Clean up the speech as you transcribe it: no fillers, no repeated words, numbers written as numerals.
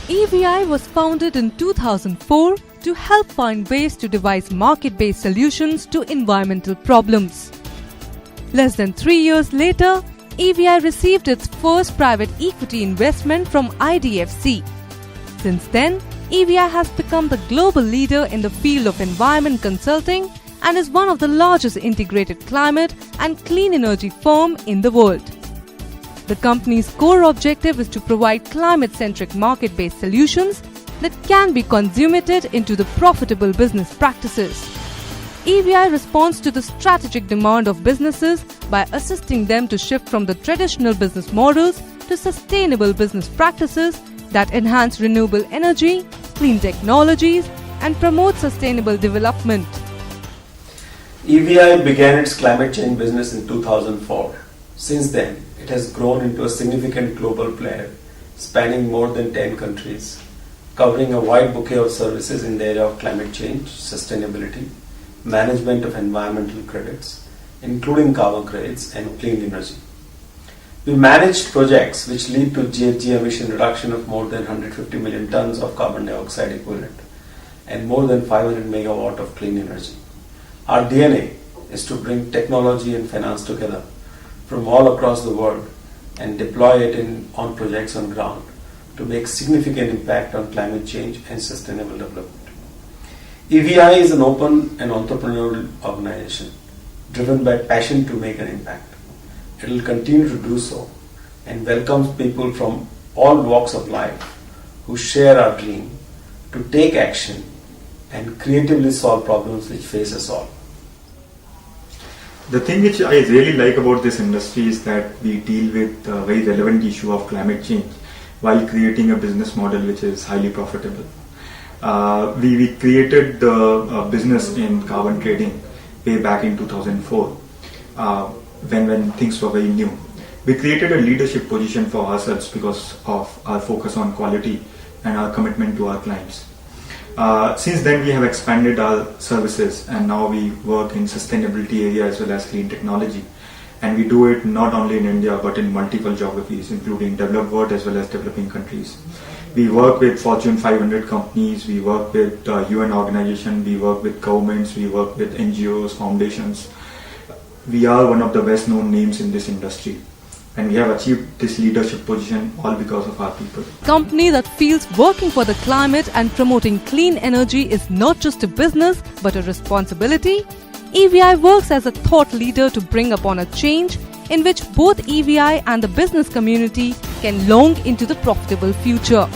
EVI was founded in 2004 to help find ways to devise market-based solutions to environmental problems. Less than 3 years later, EVI received its first private equity investment from IDFC. Since then, EVI has become the global leader in the field of environment consulting and is one of the largest integrated climate and clean energy firm in the world. The company's core objective is to provide climate-centric market-based solutions that can be consummated into the profitable business practices. EVI responds to the strategic demand of businesses by assisting them to shift from the traditional business models to sustainable business practices that enhance renewable energy, clean technologies, and promote sustainable development. EVI began its climate change business in 2004. Since then, it has grown into a significant global player, spanning more than 10 countries, covering a wide bouquet of services in the area of climate change, sustainability, management of environmental credits, including carbon credits and clean energy. We managed projects which lead to GHG emission reduction of more than 150 million tons of carbon dioxide equivalent and more than 500 megawatt of clean energy. Our DNA is to bring technology and finance together from all across the world and deploy it on projects on ground to make significant impact on climate change and sustainable development. EVI is an open and entrepreneurial organization driven by passion to make an impact. It will continue to do so and welcomes people from all walks of life who share our dream to take action and creatively solve problems which face us all. The thing which I really like about this industry is that we deal with a very relevant issue of climate change while creating a business model which is highly profitable. We created the business in carbon trading way back in 2004 when things were very new. We created a leadership position for ourselves because of our focus on quality and our commitment to our clients. Since then we have expanded our services and now we work in sustainability area as well as clean technology, and we do it not only in India but in multiple geographies including developed world as well as developing countries. We work with Fortune 500 companies, we work with UN organizations, we work with governments, we work with NGOs, foundations. We are one of the best known names in this industry. And we have achieved this leadership position all because of our people. Company that feels working for the climate and promoting clean energy is not just a business but a responsibility. EVI works as a thought leader to bring upon a change in which both EVI and the business community can long into the profitable future.